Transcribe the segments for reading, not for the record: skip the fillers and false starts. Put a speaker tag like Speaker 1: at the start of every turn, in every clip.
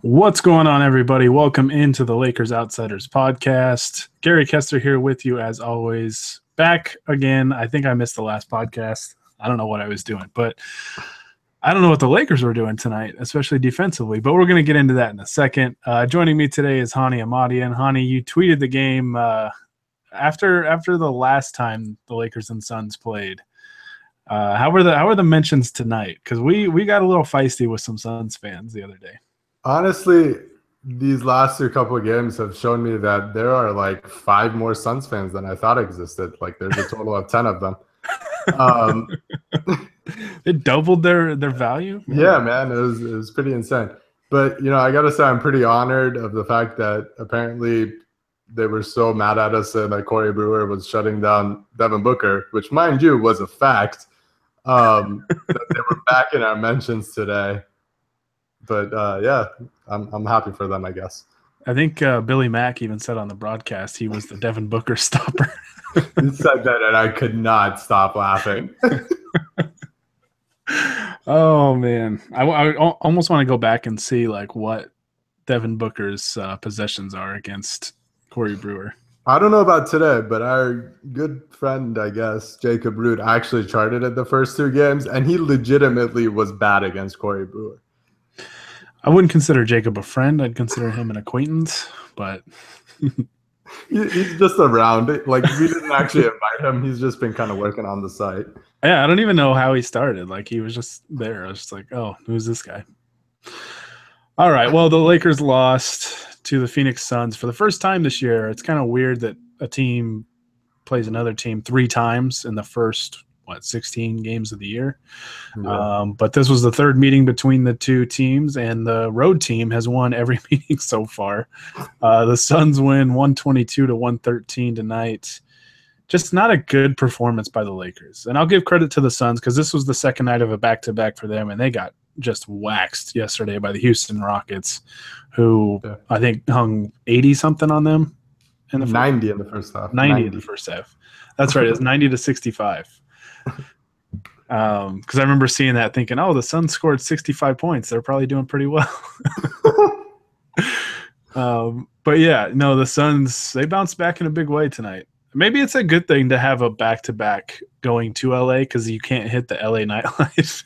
Speaker 1: What's going on, everybody? Welcome into the Lakers Outsiders podcast. Gary Kester here with you, as always. Back again. I think I missed the last podcast. I don't know what I was doing, but I don't know what the Lakers were doing tonight, especially defensively, but we're going to get into that in a second. Joining me today is Honi Amadian. Honi, you tweeted the game after the last time the Lakers and Suns played. How were the mentions tonight? Because we got a little feisty with some Suns fans the other day.
Speaker 2: Honestly, these last couple of games have shown me that there are like 5 more Suns fans than I thought existed. Like there's a total of 10 of them.
Speaker 1: It doubled their value.
Speaker 2: Yeah, man, it was pretty insane. But I gotta say I'm pretty honored of the fact that apparently they were so mad at us and that Corey Brewer was shutting down Devin Booker, which mind you was a fact. That they were back in our mentions today. But yeah, I'm happy for them, I guess.
Speaker 1: I think Billy Mack even said on the broadcast he was the Devin Booker stopper.
Speaker 2: He said that, and I could not stop laughing.
Speaker 1: Oh man, I almost want to go back and see like what Devin Booker's possessions are against Corey Brewer.
Speaker 2: I don't know about today, but our good friend, I guess, Jacob Root, actually charted it the first 2 games, and he legitimately was bad against Corey Brewer.
Speaker 1: I wouldn't consider Jacob a friend. I'd consider him an acquaintance, but
Speaker 2: he's just around. Like, we didn't actually invite him. He's just been kind of working on the site.
Speaker 1: Yeah, I don't even know how he started. Like, he was just there. I was just like, oh, who's this guy? All right, well, the Lakers lost to the Phoenix Suns for the first time this year. It's kind of weird that a team plays another team 3 times in the first 16 games of the year.
Speaker 2: Yeah.
Speaker 1: But this was the 3rd meeting between the 2 teams, and the road team has won every meeting so far. The Suns win 122-113 tonight. Just not a good performance by the Lakers. And I'll give credit to the Suns because this was the second night of a back-to-back for them, and they got just waxed yesterday by the Houston Rockets, who I think hung 80-something on them.
Speaker 2: 90 in the first half.
Speaker 1: 90 in the first half. That's right. It was 90-65. Because I remember seeing that thinking, oh, the Suns scored 65 points. They're probably doing pretty well. But yeah, no, the Suns, they bounced back in a big way tonight. Maybe it's a good thing to have a back-to-back going to LA because you can't hit the LA nightlife.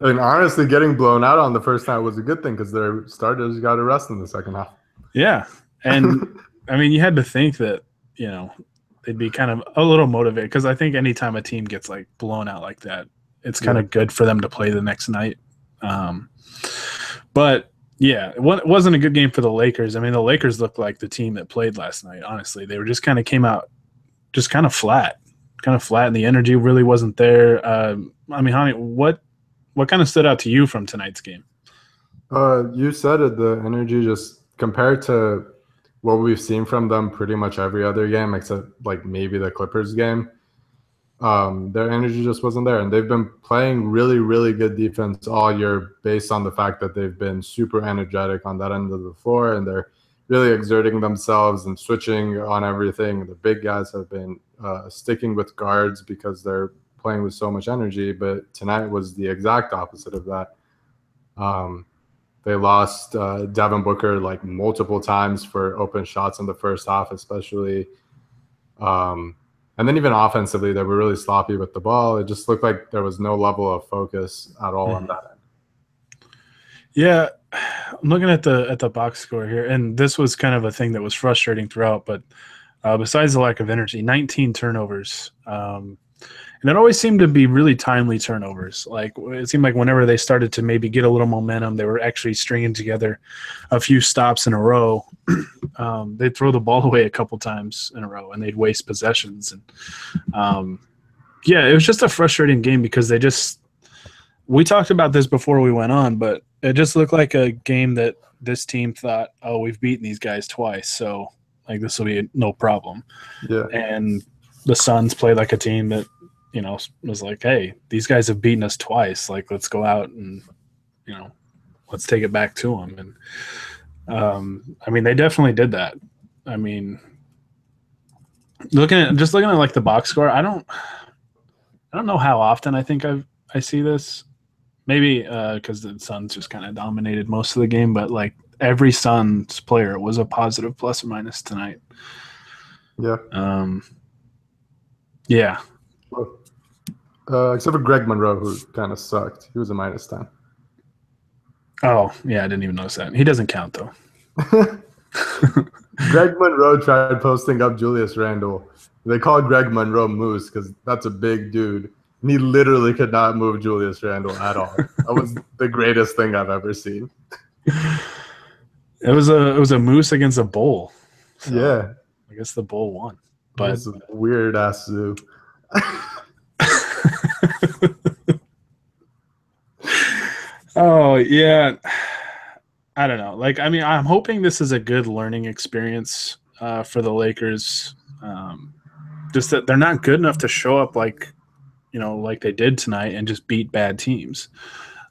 Speaker 2: And honestly, getting blown out on the first night was a good thing because their starters got a rest in the second half.
Speaker 1: Yeah. And I mean, you had to think that, they'd be kind of a little motivated because I think anytime a team gets like blown out like that, it's kind of good for them to play the next night. But yeah, it wasn't a good game for the Lakers. I mean, the Lakers looked like the team that played last night. Honestly, they were just kind of came out just kind of flat, and the energy really wasn't there. I mean, Honi, what kind of stood out to you from tonight's game?
Speaker 2: You said it. The energy just compared to what we've seen from them pretty much every other game except like maybe the Clippers game. Their energy just wasn't there. And they've been playing really, really good defense all year based on the fact that they've been super energetic on that end of the floor, and they're really exerting themselves and switching on everything. The big guys have been sticking with guards because they're playing with so much energy, but tonight was the exact opposite of that. They lost Devin Booker like multiple times for open shots in the first half, especially. And then even offensively, they were really sloppy with the ball. It just looked like there was no level of focus at all on that end.
Speaker 1: Yeah, I'm looking at the box score here, and this was kind of a thing that was frustrating throughout. But besides the lack of energy, 19 turnovers. And it always seemed to be really timely turnovers. Like it seemed like whenever they started to maybe get a little momentum, they were actually stringing together a few stops in a row. They'd throw the ball away a couple times in a row, and they'd waste possessions. And yeah, it was just a frustrating game because we talked about this before we went on, but it just looked like a game that this team thought, oh, we've beaten these guys twice, so like this will be no problem.
Speaker 2: Yeah.
Speaker 1: And the Suns played like a team that, was like, hey, these guys have beaten us twice. Like, let's go out and, let's take it back to them. And, I mean, they definitely did that. I mean, looking at like the box score, I don't know how often I think I see this. Maybe because the Suns just kind of dominated most of the game, but like every Suns player was a positive plus or minus tonight.
Speaker 2: Yeah.
Speaker 1: Yeah.
Speaker 2: Except for Greg Monroe, who kind of sucked. He was a -10.
Speaker 1: Oh, yeah, I didn't even notice that. He doesn't count, though.
Speaker 2: Greg Monroe tried posting up Julius Randle. They call Greg Monroe Moose because that's a big dude. And he literally could not move Julius Randle at all. That was the greatest thing I've ever seen.
Speaker 1: It was a moose against a bull. So
Speaker 2: yeah.
Speaker 1: I guess the bull won. But
Speaker 2: it's a weird ass zoo.
Speaker 1: Oh, yeah. I don't know. Like, I mean, I'm hoping this is a good learning experience for the Lakers. Just that they're not good enough to show up like they did tonight and just beat bad teams.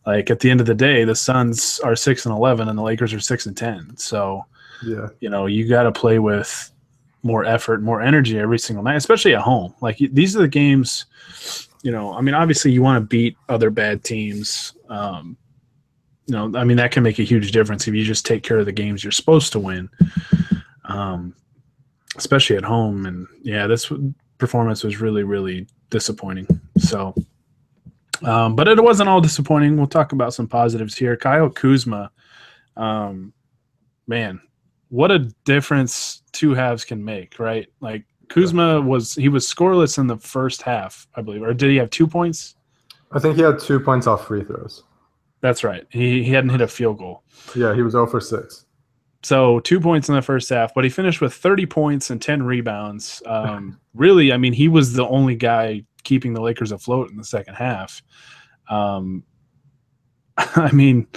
Speaker 1: Like, at the end of the day, the Suns are 6-11 and the Lakers are 6-10. So,
Speaker 2: yeah,
Speaker 1: you got to play with more effort, more energy every single night, especially at home. Like, these are the games, I mean, obviously you want to beat other bad teams. I mean, that can make a huge difference if you just take care of the games you're supposed to win, especially at home. And, yeah, this performance was really, really disappointing. So, but it wasn't all disappointing. We'll talk about some positives here. Kyle Kuzma, man, what a difference two halves can make, right? Like, Kuzma was scoreless in the first half, I believe. Or did he have 2 points?
Speaker 2: I think he had 2 points off free throws.
Speaker 1: That's right. He hadn't hit a field goal.
Speaker 2: Yeah, he was 0 for 6.
Speaker 1: So 2 points in the first half, but he finished with 30 points and 10 rebounds. Really, I mean, he was the only guy keeping the Lakers afloat in the second half. I mean,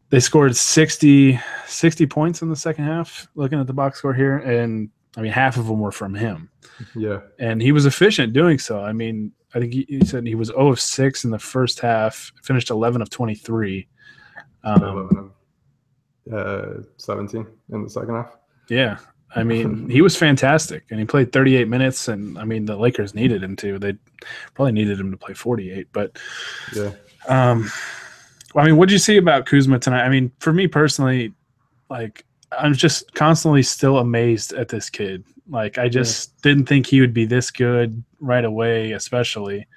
Speaker 1: they scored 60 points in the second half, looking at the box score here, and, I mean, half of them were from him.
Speaker 2: Yeah.
Speaker 1: And he was efficient doing so. I mean, I think he said he was 0 of 6 in the first half, finished 11 of 23.
Speaker 2: 11 of 17 in the second half.
Speaker 1: Yeah. I mean, he was fantastic, and he played 38 minutes, and, I mean, the Lakers needed him to. They probably needed him to play 48. But,
Speaker 2: yeah.
Speaker 1: I mean, what did you see about Kuzma tonight? I mean, for me personally, like, I'm just constantly still amazed at this kid. Like, I just didn't think he would be this good right away, especially.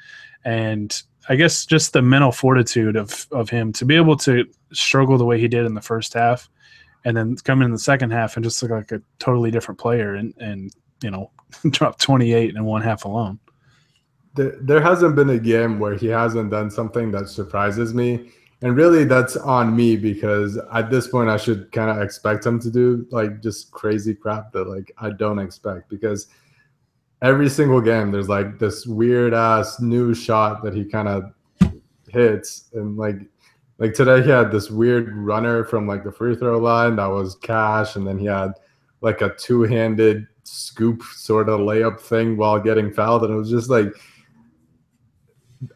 Speaker 1: And I guess just the mental fortitude of him to be able to struggle the way he did in the first half and then come in the second half and just look like a totally different player and drop 28 in one half alone.
Speaker 2: There hasn't been a game where he hasn't done something that surprises me. And really, that's on me because at this point, I should kind of expect him to do like just crazy crap that like I don't expect, because every single game there's like this weird ass new shot that he kind of hits, and like today he had this weird runner from like the free throw line that was cash, and then he had like a two-handed scoop sort of layup thing while getting fouled, and it was just like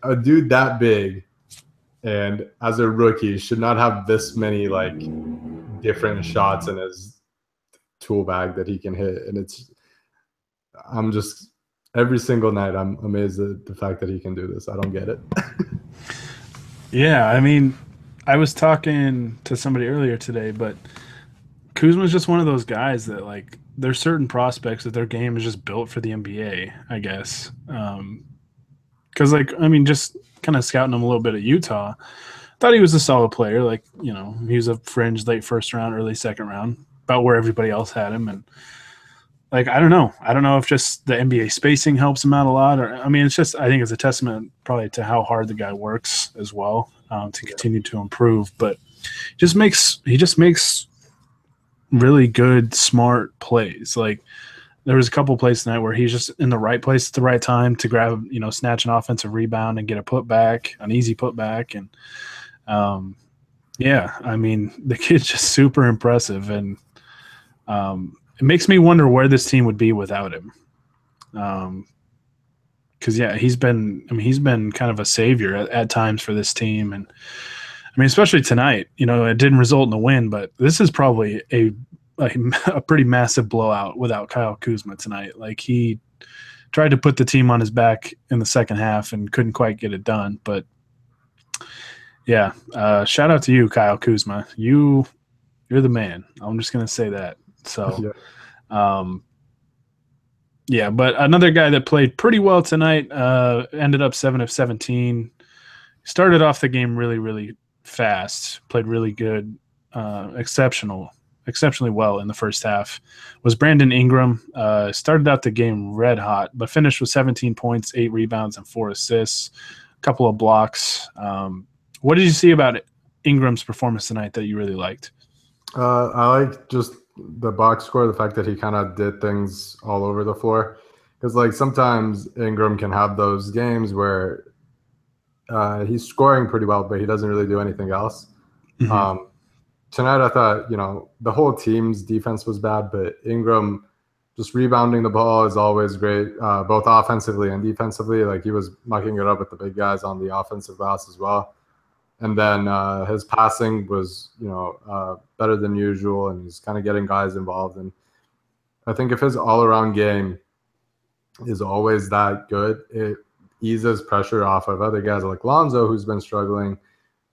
Speaker 2: a dude that big. And as a rookie, should not have this many like different shots in his tool bag that he can hit. And I'm just every single night I'm amazed at the fact that he can do this. I don't get it.
Speaker 1: Yeah, I mean, I was talking to somebody earlier today, but Kuzma's just one of those guys that like there's certain prospects that their game is just built for the NBA, I guess. Because like I mean, just kind of scouting him a little bit at Utah, thought he was a solid player. Like, he was a fringe late first round, early second round, about where everybody else had him. And like, I don't know if just the NBA spacing helps him out a lot, or, I mean, it's just, I think it's a testament probably to how hard the guy works as well, to continue to improve. But he just makes really good, smart plays. Like, there was a couple plays tonight where he's just in the right place at the right time to grab, snatch an offensive rebound and get a putback, an easy putback. And, yeah, I mean, the kid's just super impressive. And it makes me wonder where this team would be without him. Because, yeah, he's been kind of a savior at times for this team. And, I mean, especially tonight, it didn't result in a win, but this is probably a pretty massive blowout without Kyle Kuzma tonight. Like, he tried to put the team on his back in the second half and couldn't quite get it done. But yeah, shout out to you, Kyle Kuzma. You You're the man. I'm just gonna say that. So,
Speaker 2: Yeah.
Speaker 1: um, yeah. But another guy that played pretty well tonight ended up 7 of 17. Started off the game really, really fast. Played really good, exceptionally well in the first half. Was Brandon Ingram. Started out the game red hot, but finished with 17 points, 8 rebounds, and 4 assists. A couple of blocks. What did you see about Ingram's performance tonight that you really liked?
Speaker 2: I like just the box score, the fact that he kind of did things all over the floor. Because like sometimes Ingram can have those games where he's scoring pretty well, but he doesn't really do anything else.
Speaker 1: Mm-hmm.
Speaker 2: Tonight, I thought, the whole team's defense was bad, but Ingram just rebounding the ball is always great, both offensively and defensively. Like he was mucking it up with the big guys on the offensive glass as well. And then his passing was, better than usual, and he's kind of getting guys involved. And I think if his all-around game is always that good, it eases pressure off of other guys like Lonzo, who's been struggling,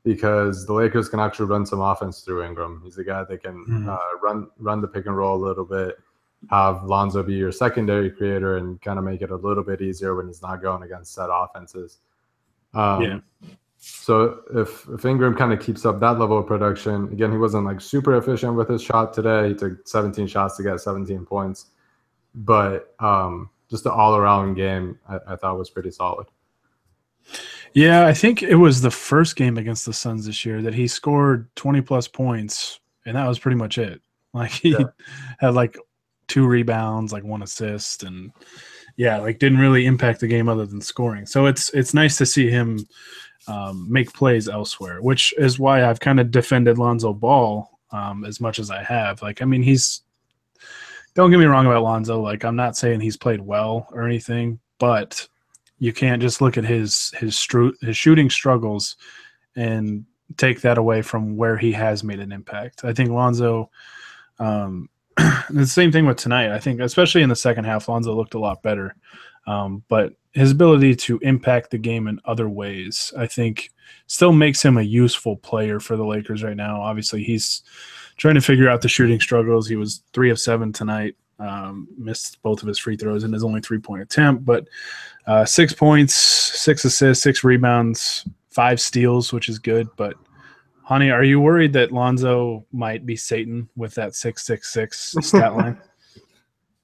Speaker 2: because the Lakers can actually run some offense through Ingram. He's a guy that can run the pick and roll a little bit, have Lonzo be your secondary creator, and kind of make it a little bit easier when he's not going against set offenses. So if Ingram kind of keeps up that level of production, again, he wasn't like super efficient with his shot today. He took 17 shots to get 17 points, but just the all-around game I thought was pretty solid.
Speaker 1: Yeah, I think it was the first game against the Suns this year that he scored 20-plus points, and that was pretty much it. Like he had like 2 rebounds, like 1 assist, and like didn't really impact the game other than scoring. So it's nice to see him make plays elsewhere, which is why I've kind of defended Lonzo Ball as much as I have. Like, I mean, don't get me wrong about Lonzo. Like, I'm not saying he's played well or anything, but you can't just look at his shooting struggles and take that away from where he has made an impact. I think Lonzo, the same thing with tonight. I think especially in the second half, Lonzo looked a lot better. But his ability to impact the game in other ways, I think, still makes him a useful player for the Lakers right now. Obviously, he's trying to figure out the shooting struggles. He was 3 of 7 tonight, missed both of his free throws in his only 3-point attempt, but 6 points, 6 assists, 6 rebounds, 5 steals, which is good. But, Honi, are you worried that Lonzo might be Satan with that 666 stat line?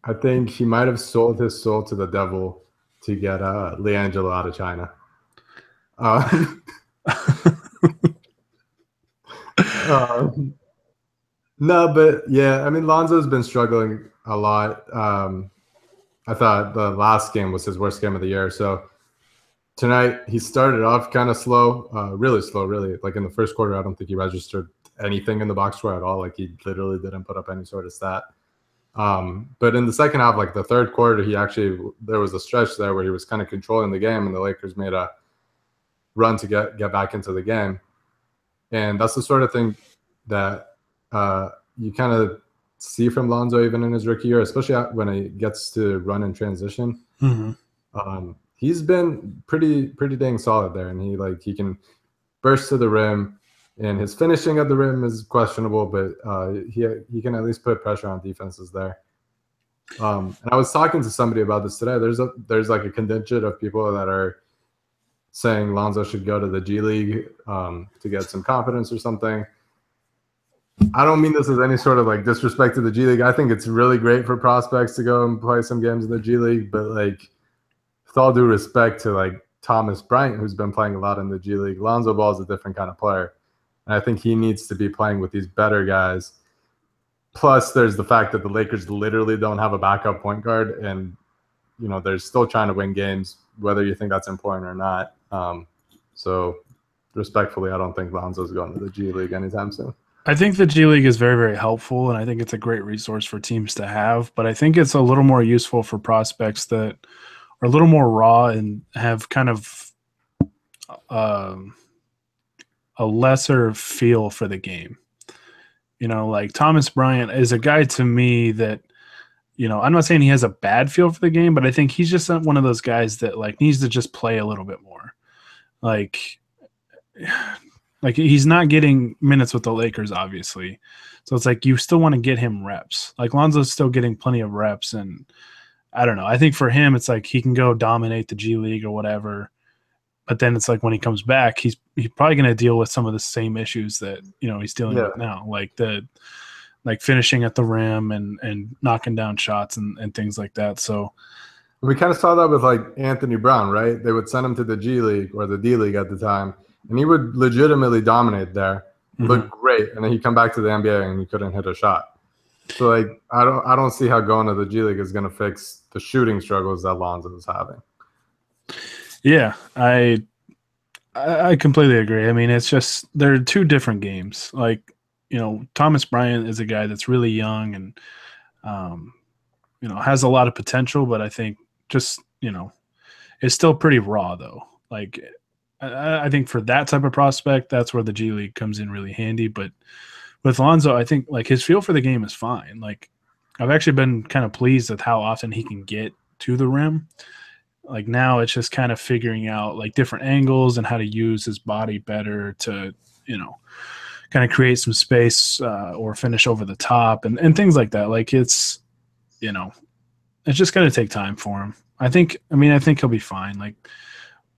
Speaker 2: I think he might have sold his soul to the devil to get LiAngelo out of China. No, but yeah, I mean, Lonzo's been struggling a lot. I thought the last game was his worst game of the year. So tonight he started off kind of slow, really slow, really. Like in the first quarter, I don't think he registered anything in the box score at all. Like he literally didn't put up any sort of stat. But in the second half, like the third quarter, there was a stretch there where he was kind of controlling the game, and the Lakers made a run to get back into the game. And that's the sort of thing that you kind of see from Lonzo even in his rookie year, especially when he gets to run in transition. Mm-hmm. He's been pretty dang solid there, and he can burst to the rim. And his finishing at the rim is questionable, but he can at least put pressure on defenses there. And I was talking to somebody about this today. There's like a contingent of people that are saying Lonzo should go to the G League to get some confidence or something. I don't mean this as any sort of like disrespect to the G League. I think it's really great for prospects to go and play some games in the G League, but like with all due respect to like Thomas Bryant, who's been playing a lot in the G League, Lonzo Ball is a different kind of player. And I think he needs to be playing with these better guys. Plus, there's the fact that the Lakers literally don't have a backup point guard, and they're still trying to win games, whether you think that's important or not. So, respectfully, I don't think Lonzo's going to the G League anytime soon.
Speaker 1: I think the G League is very, very helpful, and I think it's a great resource for teams to have. But I think it's a little more useful for prospects that are a little more raw and have kind of a lesser feel for the game. Like Thomas Bryant is a guy to me that, I'm not saying he has a bad feel for the game, but I think he's just one of those guys that like needs to just play a little bit more. Like Like he's not getting minutes with the Lakers, obviously. So it's like you still want to get him reps. Like Lonzo's still getting plenty of reps, and I don't know. I think for him, it's like he can go dominate the G League or whatever. But then it's like when he comes back, he's probably going to deal with some of the same issues that he's dealing with now, like finishing at the rim and knocking down shots and things like that. So
Speaker 2: we kind of saw that with like Anthony Brown, right? They would send him to the G League or the D League at the time, and he would legitimately dominate there, look great, and then he'd come back to the NBA and he couldn't hit a shot. So like I don't see how going to the G League is going to fix the shooting struggles that Lonzo is having.
Speaker 1: Yeah, I completely agree. I mean, it's just they're two different games. Like, Thomas Bryant is a guy that's really young and has a lot of potential, but I think just, it's still pretty raw though. Like I think for that type of prospect, that's where the G League comes in really handy. But with Lonzo, I think like his feel for the game is fine. Like I've actually been kind of pleased with how often he can get to the rim. Like now it's just kind of figuring out like different angles and how to use his body better to, kind of create some space or finish over the top and things like that. Like it's just going to take time for him. I think he'll be fine. Like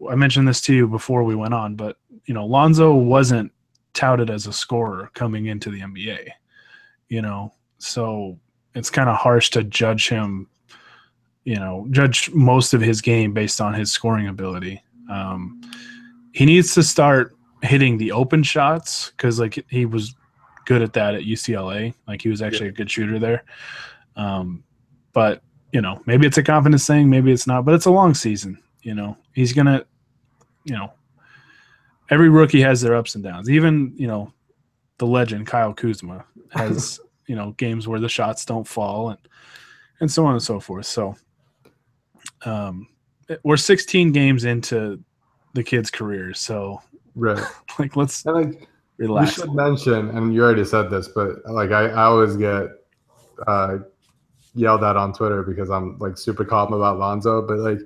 Speaker 1: I mentioned this to you before we went on, but Lonzo wasn't touted as a scorer coming into the NBA, so it's kind of harsh to judge him, judge most of his game based on his scoring ability. He needs to start hitting the open shots because like he was good at that at UCLA. Like he was actually a good shooter there. But maybe it's a confidence thing, maybe it's not, but it's a long season. He's going to, every rookie has their ups and downs. Even, the legend Kyle Kuzma has, games where the shots don't fall and so on and so forth. So we're 16 games into the kids' careers. So
Speaker 2: right.
Speaker 1: Like, let's
Speaker 2: relax. We should mention, and you already said this, but like I always get yelled at on Twitter because I'm like super calm about Lonzo, but like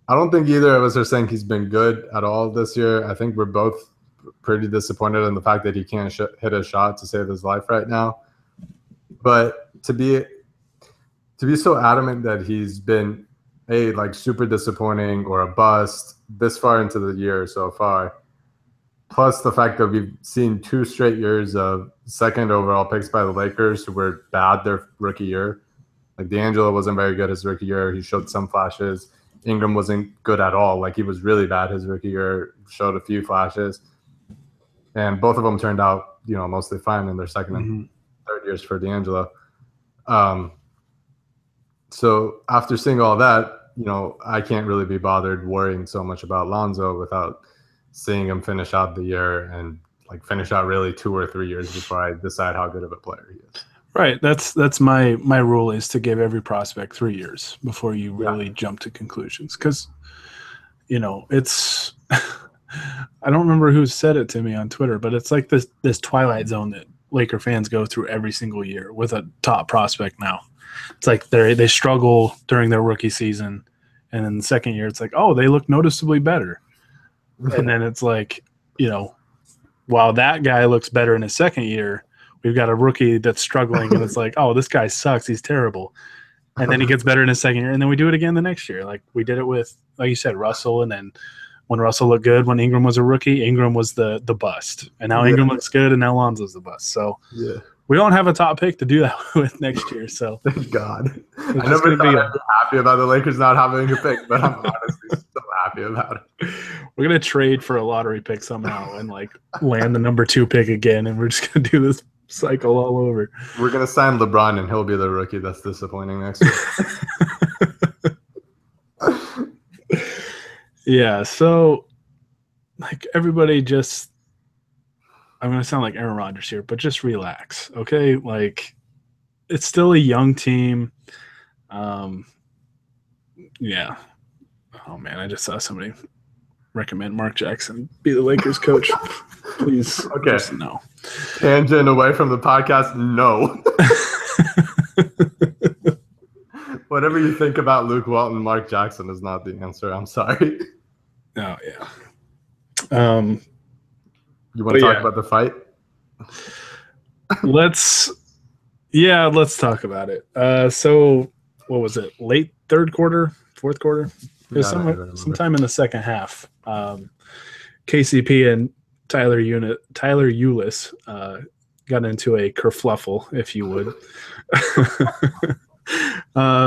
Speaker 2: I don't think either of us are saying he's been good at all this year. I think we're both pretty disappointed in the fact that he can't hit a shot to save his life right now. But to be so adamant that he's been like super disappointing or a bust this far into the year so far, plus the fact that we've seen 2 straight years of second overall picks by the Lakers who were bad their rookie year. Like D'Angelo wasn't very good his rookie year. He showed some flashes. Ingram wasn't good at all. Like he was really bad his rookie year, showed a few flashes. And both of them turned out, mostly fine in their second and third years for D'Angelo. So after seeing all that, I can't really be bothered worrying so much about Lonzo without seeing him finish out the year and like finish out really 2 or 3 years before I decide how good of a player he is.
Speaker 1: Right. That's my rule is to give every prospect 3 years before you really jump to conclusions. Because, it's I don't remember who said it to me on Twitter, but it's like this Twilight Zone that Laker fans go through every single year with a top prospect now. It's like they struggle during their rookie season, and then the second year it's like, oh, they look noticeably better. And then it's like, while that guy looks better in his second year, we've got a rookie that's struggling, and it's like, oh, this guy sucks. He's terrible. And then he gets better in his second year, and then we do it again the next year. Like we did it with, like you said, Russell, and then when Russell looked good, when Ingram was a rookie, Ingram was the bust. And now Ingram looks good, and now Lonzo's the bust. So we don't have a top pick to do that with next year. So
Speaker 2: thank God. I never thought I'd be happy about the Lakers not having a pick, but I'm honestly so happy about it.
Speaker 1: We're going to trade for a lottery pick somehow and like land the number 2 pick again, and we're just going to do this cycle all over.
Speaker 2: We're going to sign LeBron, and he'll be the rookie that's disappointing next year.
Speaker 1: Yeah, so like everybody just, I'm going to sound like Aaron Rodgers here, but just relax, okay? Like it's still a young team. Yeah. Oh man, I just saw somebody recommend Mark Jackson be the Lakers coach. Please.
Speaker 2: Okay.
Speaker 1: Just no.
Speaker 2: Tangent away from the podcast. No. Whatever you think about Luke Walton, Mark Jackson is not the answer. I'm sorry.
Speaker 1: Oh yeah.
Speaker 2: You want to talk about the fight?
Speaker 1: Let's talk about it. So what was it? Late third quarter, fourth quarter? It was sometime in the second half. KCP and Tyler Ulis got into a kerfluffle, if you would.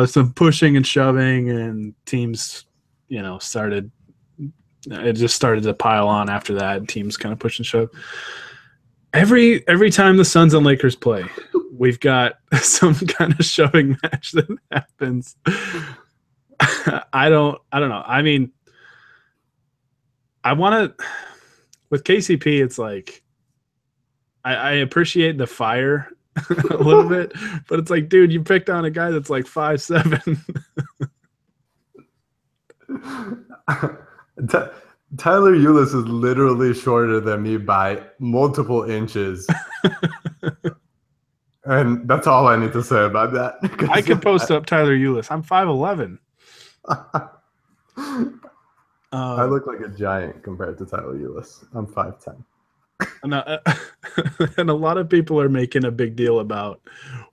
Speaker 1: Some pushing and shoving, and teams, started. It just started to pile on after that. And teams kind of push and shove. Every time the Suns and Lakers play, we've got some kind of shoving match that happens. I don't know. I mean, I want to with KCP. It's like I appreciate the fire a little bit, but it's like, dude, you picked on a guy that's like 5'7".
Speaker 2: Tyler Ulis is literally shorter than me by multiple inches. And that's all I need to say about that.
Speaker 1: I could post up Tyler Ulis. I'm 5'11".
Speaker 2: I look like a giant compared to Tyler Ulis. I'm 5'10".
Speaker 1: And a lot of people are making a big deal about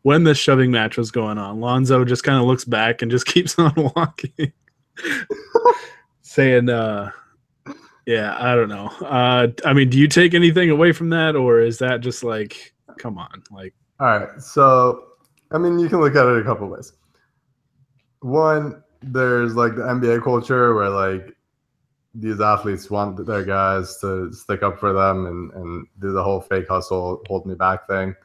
Speaker 1: when this shoving match was going on. Lonzo just kind of looks back and just keeps on walking, saying, yeah, I don't know. I mean, do you take anything away from that, or is that just like, come on? Like,
Speaker 2: all right. So, I mean, you can look at it a couple ways. One, there's like the NBA culture where like these athletes want their guys to stick up for them and do the whole fake hustle, hold me back thing.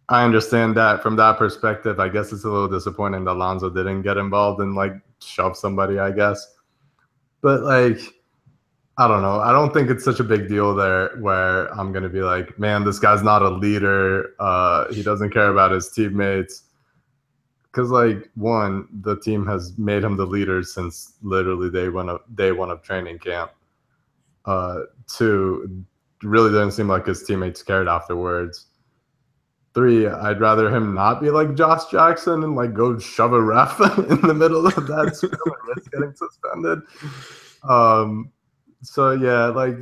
Speaker 2: I understand that from that perspective. I guess it's a little disappointing that Lonzo didn't get involved and like shove somebody, I guess. But like, I don't know. I don't think it's such a big deal there where I'm going to be like, man, this guy's not a leader. He doesn't care about his teammates. Because, like, one, the team has made him the leader since literally day one of training camp. Two, really didn't seem like his teammates cared afterwards. Three, I'd rather him not be like Josh Jackson and, like, go shove a ref in the middle of that scrum and risk getting suspended. So, yeah, like,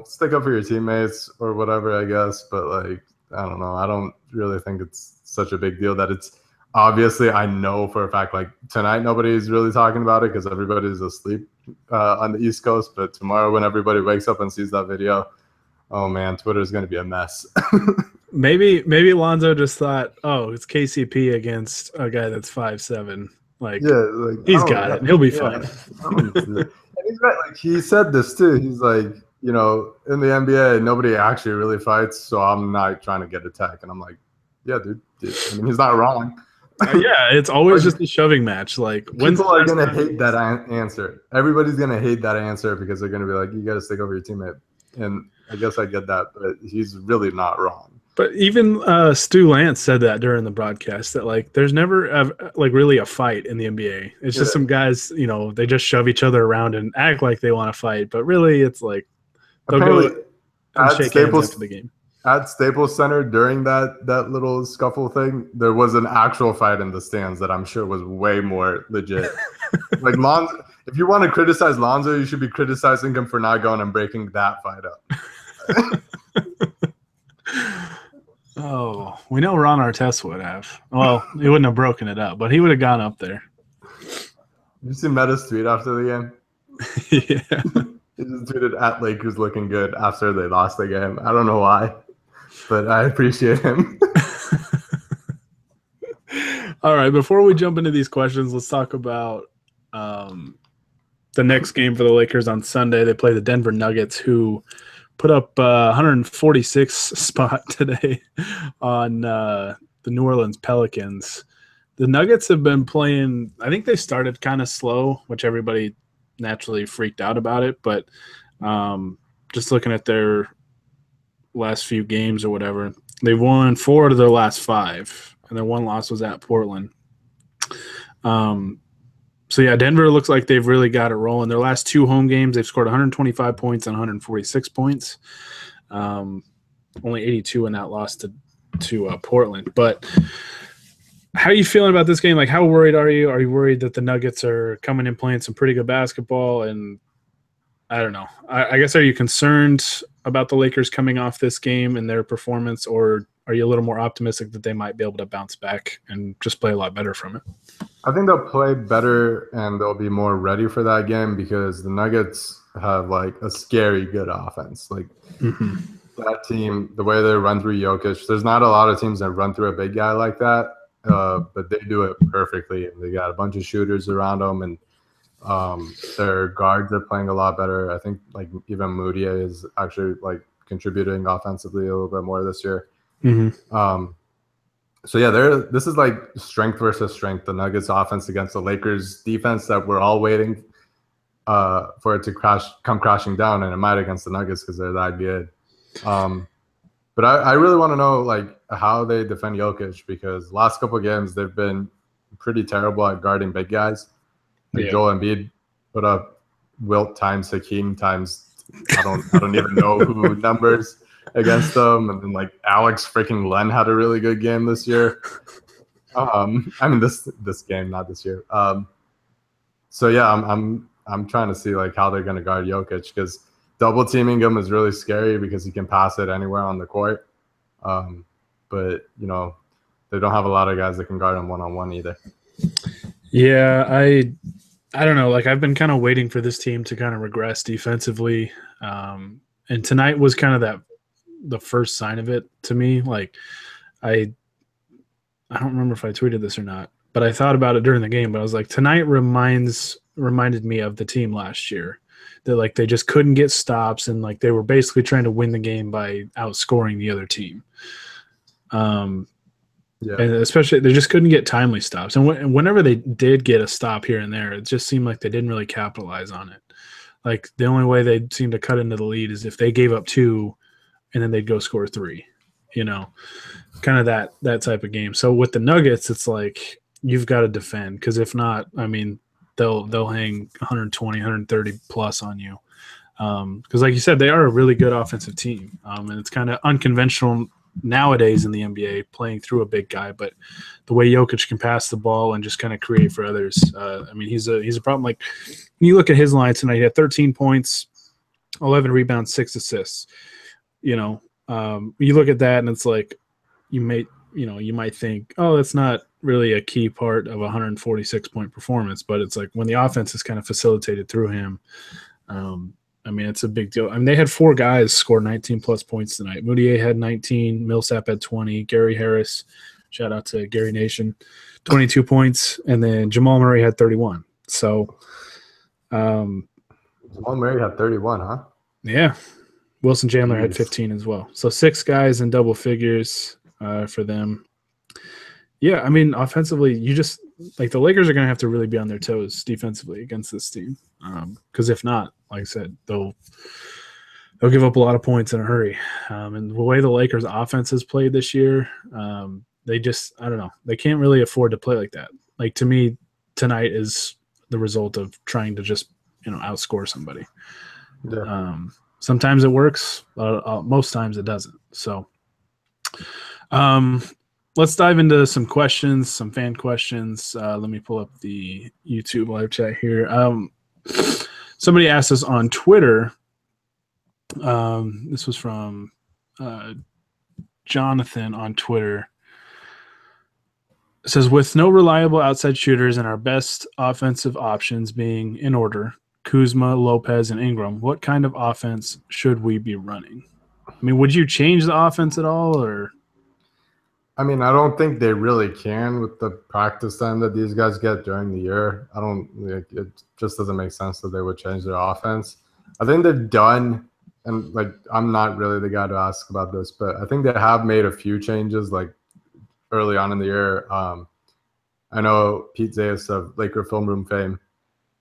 Speaker 2: stick up for your teammates or whatever, I guess. But, like, I don't know. I don't really think it's such a big deal that it's obviously, I know for a fact, like, tonight nobody's really talking about it because everybody's asleep on the East Coast. But tomorrow when everybody wakes up and sees that video, oh, man, Twitter's going to be a mess.
Speaker 1: Maybe Lonzo just thought, oh, it's KCP against a guy that's 5'7". Like, yeah, like, he's got it. He'll be fine.
Speaker 2: And he's right. Like, he said this too. He's like, in the NBA, nobody actually really fights, so I'm not trying to get attacked. And I'm like, yeah, dude. I mean, he's not wrong.
Speaker 1: Yeah, it's always just a shoving match. Like,
Speaker 2: people are gonna hate that answer. Everybody's gonna hate that answer because they're gonna be like, you got to stick over your teammate. And I guess I get that, but he's really not wrong.
Speaker 1: But even Stu Lance said that during the broadcast that, like, there's never really a fight in the NBA. It's just some guys, they just shove each other around and act like they want to fight, but really it's like they'll go and shake hands after the game.
Speaker 2: At Staples Center during that little scuffle thing, there was an actual fight in the stands that I'm sure was way more legit. Like, Lonzo, if you want to criticize Lonzo, you should be criticizing him for not going and breaking that fight up.
Speaker 1: Oh, we know Ron Artest would have. Well, he wouldn't have broken it up, but he would have gone up there.
Speaker 2: Did you see Meta's tweet after the game?
Speaker 1: Yeah.
Speaker 2: He just tweeted at Lakers looking good after they lost the game. I don't know why, but I appreciate him.
Speaker 1: All right, before we jump into these questions, let's talk about the next game for the Lakers on Sunday. They play the Denver Nuggets, who put up 146 spot today on the New Orleans Pelicans. The Nuggets have been playing – I think they started kind of slow, which everybody naturally freaked out about it. But just looking at their last few games or whatever, they've won 4 out of their last 5, and their one loss was at Portland. So, yeah, Denver looks like they've really got it rolling. Their last 2 home games, they've scored 125 points and 146 points. Only 82 in that loss to Portland. But how are you feeling about this game? Like, how worried are you? Are you worried that the Nuggets are coming in playing some pretty good basketball? And I don't know. I guess, are you concerned about the Lakers coming off this game and their performance, or are you a little more optimistic that they might be able to bounce back and just play a lot better from it?
Speaker 2: I think they'll play better and they'll be more ready for that game because the Nuggets have like a scary good offense. Like that team, the way they run through Jokic, there's not a lot of teams that run through a big guy like that, but they do it perfectly. They got a bunch of shooters around them, and their guards are playing a lot better. I think like even Moutier is actually like contributing offensively a little bit more this year. So yeah, this is like strength versus strength. The Nuggets offense against the Lakers defense that we're all waiting for it to come crashing down, and it might against the Nuggets because they're that good. But I really want to know like how they defend Jokic, because last couple of games they've been pretty terrible at guarding big guys. Like Joel Embiid put up Wilt times Hakeem times I don't even know who numbers against them, and then like Alex freaking Len had a really good game this year. I mean this game, not this year. So yeah, I'm trying to see like how they're going to guard Jokic, because double teaming him is really scary because he can pass it anywhere on the court. But you know, they don't have a lot of guys that can guard him one-on-one either.
Speaker 1: Yeah, I don't know. Like, I've been kind of waiting for this team to kind of regress defensively. And tonight was kind of the first sign of it to me. Like, I don't remember if I tweeted this or not, but I thought about it during the game. But I was like, tonight reminded me of the team last year. That like they just couldn't get stops, and like they were basically trying to win the game by outscoring the other team. And especially they just couldn't get timely stops. And whenever they did get a stop here and there, it just seemed like they didn't really capitalize on it. Like the only way they seemed to cut into the lead is if they gave up 2 and then they'd go score 3, you know, kind of that type of game. So with the Nuggets, it's like you've got to defend, because if not, I mean, they'll hang 120, 130 plus on you. Because like you said, they are a really good offensive team. And it's kind of unconventional nowadays in the NBA playing through a big guy, but the way Jokic can pass the ball and just kind of create for others, I mean, he's a problem. Like when you look at his line tonight, he had 13 points, 11 rebounds, 6 assists. You know, you look at that and it's like you might think, oh, that's not really a key part of a 146-point performance, but it's like when the offense is kind of facilitated through him, I mean, it's a big deal. I mean, they had 4 guys score 19-plus points tonight. Moutier had 19, Millsap had 20, Gary Harris, shout out to Gary Nation, 22 points, and then Jamal Murray had 31. So
Speaker 2: Jamal Murray had 31, huh?
Speaker 1: Yeah. Wilson Chandler had 15 as well. So 6 guys in double figures for them. Yeah, I mean, offensively, you just like the Lakers are going to have to really be on their toes defensively against this team, because if not, like I said, they'll give up a lot of points in a hurry. And the way the Lakers' offense has played this year, they just, I don't know, they can't really afford to play like that. Like to me, tonight is the result of trying to just outscore somebody.
Speaker 2: Yeah.
Speaker 1: Sometimes it works, most times it doesn't. So, let's dive into some questions, some fan questions. Let me pull up the YouTube live chat here. Somebody asked us on Twitter. This was from Jonathan on Twitter. It says, with no reliable outside shooters and our best offensive options being in order, Kuzma, Lopez, and Ingram, what kind of offense should we be running? I mean, would you change the offense at all, or?
Speaker 2: I mean, I don't think they really can with the practice time that these guys get during the year. It just doesn't make sense that they would change their offense. I think they've done, and like, I'm not really the guy to ask about this, but I think they have made a few changes like early on in the year. I know Pete Zayas of Laker Film Room fame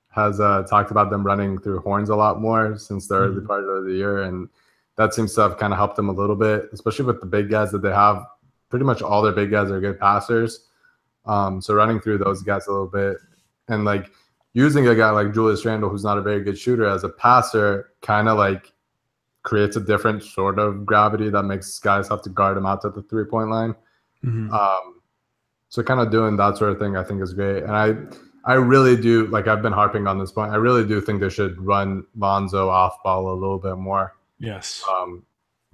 Speaker 2: has talked about them running through horns a lot more since the early part of the year, and that seems to have kind of helped them a little bit, especially with the big guys that they have. Pretty much all their big guys are good passers. So running through those guys a little bit and like using a guy like Julius Randle, who's not a very good shooter, as a passer kind of like creates a different sort of gravity that makes guys have to guard him out at the 3-point line. So kind of doing that sort of thing I think is great. And I really do, like I've been harping on this point, I really do think they should run Lonzo off ball a little bit more.
Speaker 1: Yes.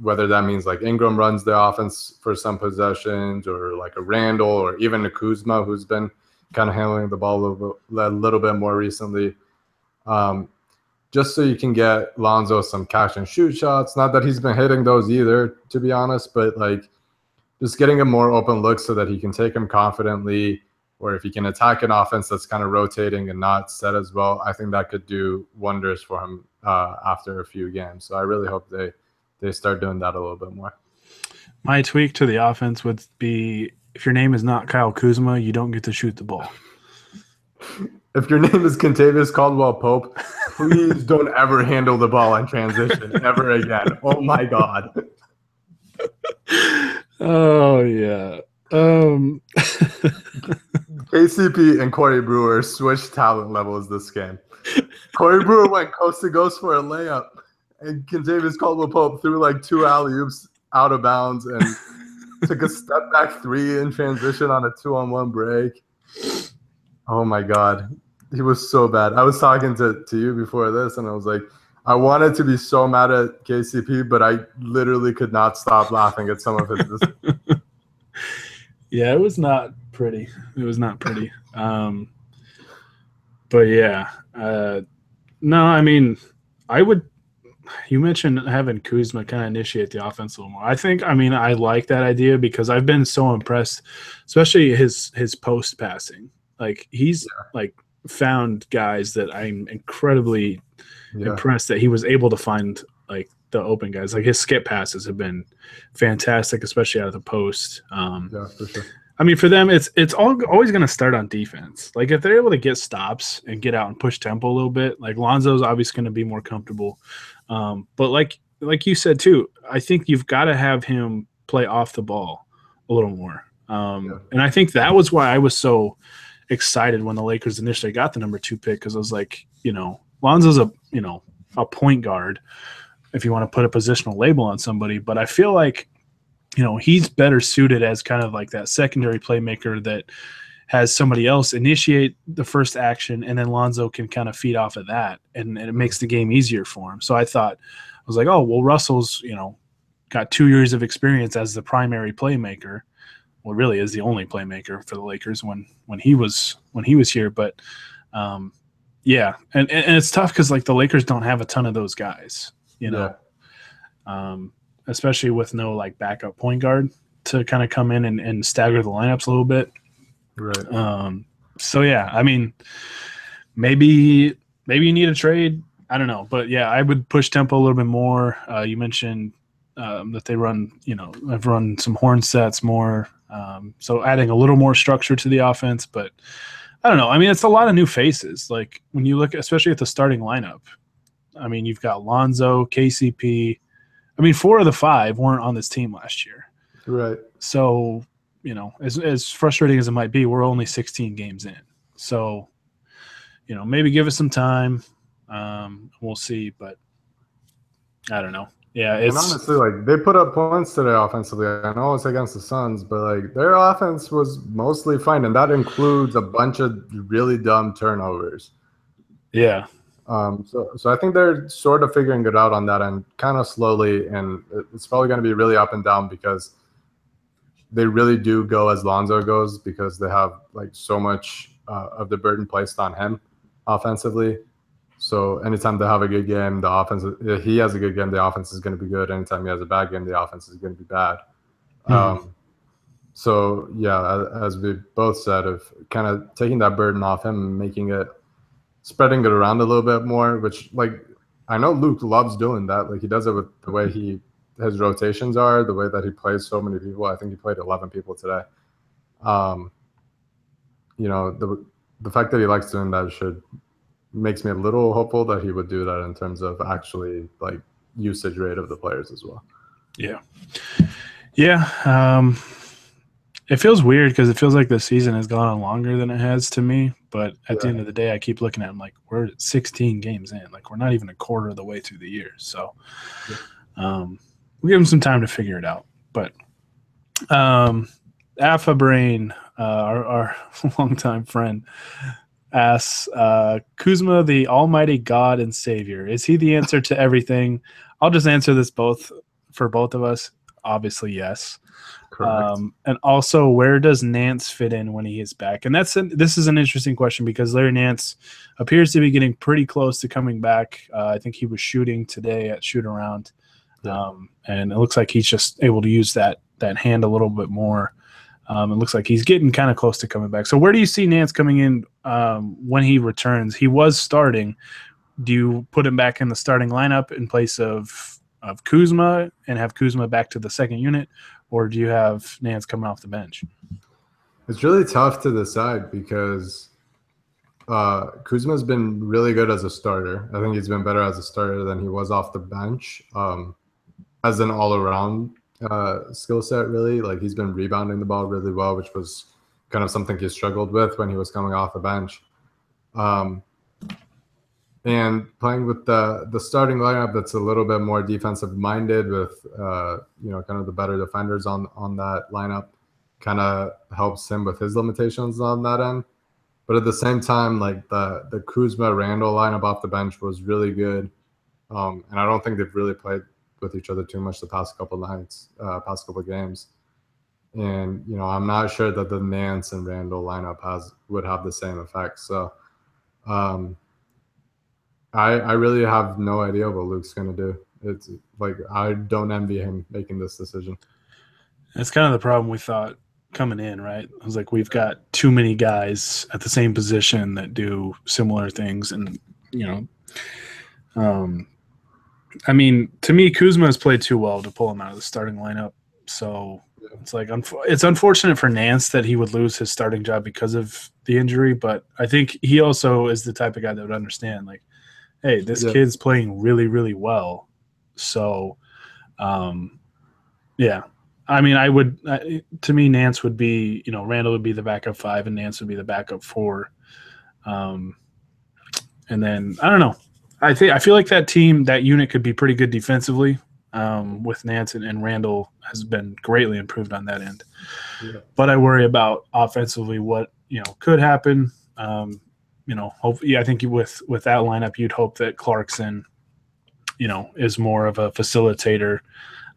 Speaker 2: Whether that means like Ingram runs the offense for some possessions, or like a Randle, or even a Kuzma who's been kind of handling the ball a little bit more recently. Just so you can get Lonzo some catch and shoot shots. Not that he's been hitting those either, to be honest, but like just getting him more open looks so that he can take them confidently, or if he can attack an offense that's kind of rotating and not set as well, I think that could do wonders for him after a few games. So I really hope they start doing that a little bit more.
Speaker 1: My tweak to the offense would be, if your name is not Kyle Kuzma, you don't get to shoot the ball.
Speaker 2: If your name is Kentavious Caldwell-Pope, please don't ever handle the ball in transition ever again. Oh, my God.
Speaker 1: Oh, yeah.
Speaker 2: KCP and Corey Brewer switched talent levels this game. Corey Brewer went coast to coast for a layup, and Kentavious Caldwell-Pope threw like 2 alley-oops out of bounds and took a step back 3 in transition on a 2-on-1 break. Oh my God. He was so bad. I was talking to you before this, and I was like, I wanted to be so mad at KCP, but I literally could not stop laughing at some of his.
Speaker 1: Yeah, it was not pretty. It was not pretty. But yeah, no, I mean, I would. You mentioned having Kuzma kind of initiate the offense a little more. I like that idea because I've been so impressed, especially his post passing. Like he's like found guys that I'm incredibly impressed that he was able to find like the open guys. Like his skip passes have been fantastic, especially out of the post.
Speaker 2: For sure.
Speaker 1: I mean, for them, it's always going to start on defense. Like if they're able to get stops and get out and push tempo a little bit, like Lonzo's obviously going to be more comfortable. But like you said too, I think you've got to have him play off the ball a little more. And I think that was why I was so excited when the Lakers initially got the number 2 pick, because I was like, Lonzo's a point guard if you want to put a positional label on somebody, but I feel like he's better suited as kind of like that secondary playmaker that has somebody else initiate the first action, and then Lonzo can kind of feed off of that, and it makes the game easier for him. So I was like, oh well, Russell's got 2 years of experience as the primary playmaker. Well, really is the only playmaker for the Lakers when he was here. But yeah, and it's tough because like the Lakers don't have a ton of those guys, especially with no like backup point guard to kind of come in and stagger the lineups a little bit.
Speaker 2: Right.
Speaker 1: So yeah, I mean, maybe you need a trade. I don't know, but yeah, I would push tempo a little bit more. You mentioned that they run, I've run some horn sets more. So adding a little more structure to the offense, but I don't know. I mean, it's a lot of new faces. Like when you look, especially at the starting lineup, I mean, you've got Lonzo, KCP. I mean, 4 of the 5 weren't on this team last year.
Speaker 2: Right.
Speaker 1: So, as frustrating as it might be, we're only 16 games in. So, maybe give us some time. We'll see, but I don't know. Yeah,
Speaker 2: and honestly, like they put up points today offensively. I know it's against the Suns, but like their offense was mostly fine, and that includes a bunch of really dumb turnovers.
Speaker 1: Yeah.
Speaker 2: So I think they're sort of figuring it out on that end, kind of slowly, and it's probably going to be really up and down because they really do go as Lonzo goes, because they have like so much of the burden placed on him offensively. So anytime they have a good game, the offense, if he has a good game, the offense is going to be good. Anytime he has a bad game, the offense is going to be bad. So yeah, as we both said, of kind of taking that burden off him and spreading it around a little bit more, which like I know Luke loves doing that. Like he does it with the way his rotations are, the way that he plays so many people. I think he played 11 people today. The fact that he likes doing that makes me a little hopeful that he would do that in terms of actually like usage rate of the players as well.
Speaker 1: Yeah. Yeah. It feels weird because it feels like the season has gone on longer than it has to me. But at the end of the day, I keep looking at him like we're 16 games in. Like we're not even a quarter of the way through the year. So we'll give him some time to figure it out. But Alpha Brain, our longtime friend, asks, Kuzma, the almighty God and Savior, is he the answer to everything? I'll just answer this for both of us. Obviously, yes.
Speaker 2: Correct.
Speaker 1: And also, where does Nance fit in when he is back? And this is an interesting question because Larry Nance appears to be getting pretty close to coming back. I think he was shooting today at shoot around, and it looks like he's just able to use that hand a little bit more. It looks like he's getting kind of close to coming back. So where do you see Nance coming in when he returns? He was starting. Do you put him back in the starting lineup in place of Kuzma and have Kuzma back to the second unit, or do you have Nance coming off the bench?
Speaker 2: It's really tough to decide because Kuzma's been really good as a starter. I think he's been better as a starter than he was off the bench. As an all-around skill set, really. Like, he's been rebounding the ball really well, which was kind of something he struggled with when he was coming off the bench. And playing with the starting lineup that's a little bit more defensive minded with kind of the better defenders on that lineup kind of helps him with his limitations on that end. But at the same time, like the Kuzma Randle lineup off the bench was really good. And I don't think they've really played with each other too much the past couple nights, past couple games. And, I'm not sure that the Nance and Randle lineup would have the same effect. So I really have no idea what Luke's going to do. It's like, I don't envy him making this decision.
Speaker 1: That's kind of the problem we thought coming in, right? It was like, we've got too many guys at the same position that do similar things. And, I mean, to me, Kuzma has played too well to pull him out of the starting lineup. So it's like, it's unfortunate for Nance that he would lose his starting job because of the injury. But I think he also is the type of guy that would understand, like, hey, this kid's playing really, really well. So, yeah. I mean, to me, Nance would be, Randle would be the backup 5 and Nance would be the backup 4. And then, I don't know. I feel like that unit could be pretty good defensively with Nance and Randle has been greatly improved on that end. Yeah. But I worry about offensively what, could happen. Hopefully, I think with that lineup, you'd hope that Clarkson, is more of a facilitator,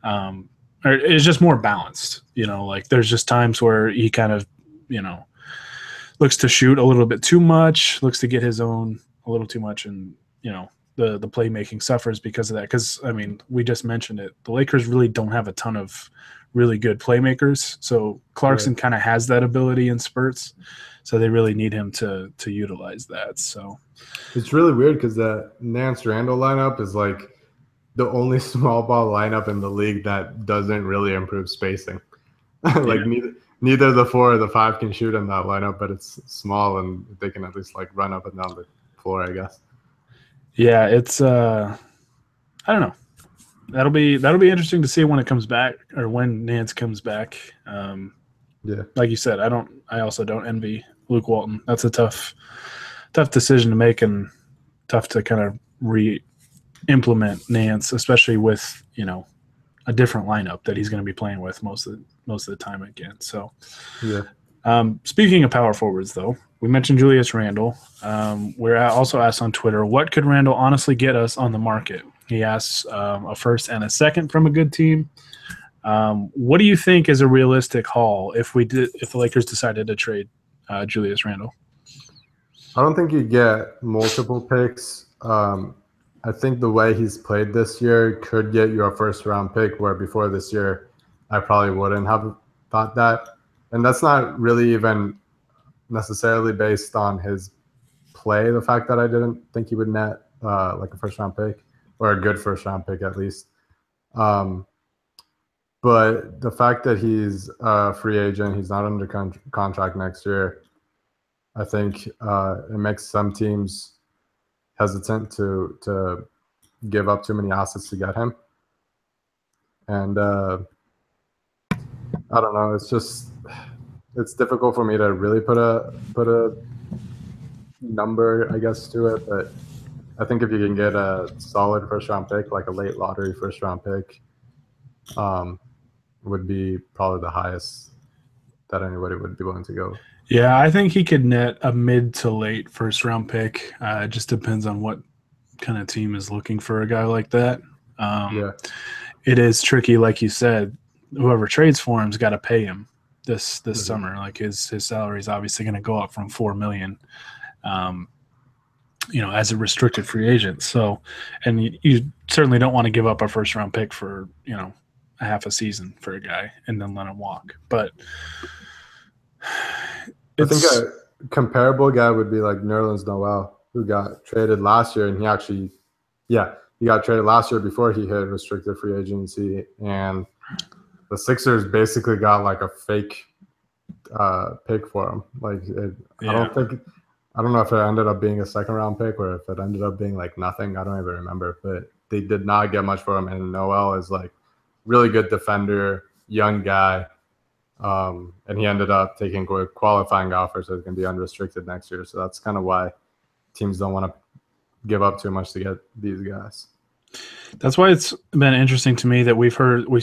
Speaker 1: or is just more balanced. Like, there's just times where he kind of, looks to shoot a little bit too much, looks to get his own a little too much, and the playmaking suffers because of that. Because I mean, we just mentioned it. The Lakers really don't have a ton of really good playmakers, so Clarkson kind of has that ability in spurts. So they really need him to utilize that. So
Speaker 2: it's really weird because that Nance Randle lineup is like the only small ball lineup in the league that doesn't really improve spacing. Like neither the 4 or the 5 can shoot in that lineup, but it's small and they can at least like run up and down the floor, I guess.
Speaker 1: Yeah, it's I don't know. That'll be interesting to see when it comes back, or when Nance comes back. Like you said, I also don't envy Luke Walton. That's a tough decision to make, and tough to kind of re-implement Nance, especially with a different lineup that he's going to be playing with most of the time again. So, speaking of power forwards, though, we mentioned Julius Randle. We're also asked on Twitter, what could Randle honestly get us on the market? He asks a first and a second from a good team. What do you think is a realistic haul if the Lakers decided to trade Julius Randle?
Speaker 2: I don't think you get multiple picks. I think the way he's played this year could get you a first-round pick, where before this year I probably wouldn't have thought that. And that's not really even necessarily based on his play, the fact that I didn't think he would net like a first-round pick, or a good first-round pick at least. But the fact that he's a free agent, he's not under contract next year, I think it makes some teams hesitant to give up too many assets to get him. And I don't know. It's difficult for me to really put a number, I guess, to it. But I think if you can get a solid first-round pick, like a late lottery first-round pick, would be probably the highest that anybody would be willing to go.
Speaker 1: Yeah, I think he could net a mid to late first round pick. It just depends on what kind of team is looking for a guy like that.
Speaker 2: Yeah.
Speaker 1: It is tricky, like you said. Whoever trades for him's got to pay him this summer. Like his salary is obviously going to go up from $4 million, as a restricted free agent. So, and you certainly don't want to give up a first round pick for a half a season for a guy and then let him walk. But
Speaker 2: I think a comparable guy would be like Nerlens Noel, who got traded last year, and he got traded last year before he hit restricted free agency, and the Sixers basically got like a fake pick for him. Like, I don't know if it ended up being a second round pick or if it ended up being like nothing. I don't even remember, but they did not get much for him. And Noel is like really good defender, young guy. And he ended up taking qualifying offers, so he's going to be unrestricted next year. So that's kind of why teams don't want to give up too much to get these guys.
Speaker 1: That's why it's been interesting to me that we've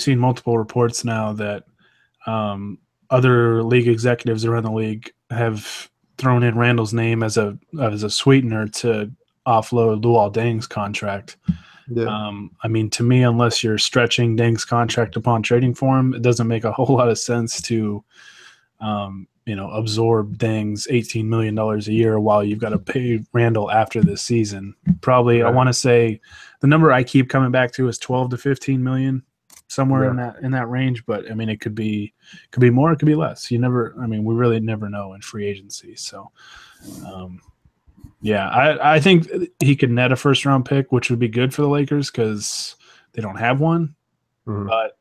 Speaker 1: seen multiple reports now that other league executives around the league have thrown in Randle's name as a sweetener to offload Luol Deng's contract.
Speaker 2: Yeah.
Speaker 1: I mean, to me, unless you're stretching Deng's contract upon trading for him, it doesn't make a whole lot of sense to, absorb Deng's $18 million a year while you've got to pay Randle after this season. Probably, right. I want to say the number I keep coming back to is 12 to 15 million, somewhere in that range. But I mean, it could be more, it could be less. We really never know in free agency. So, I think he could net a first round pick, which would be good for the Lakers because they don't have one. Mm-hmm. But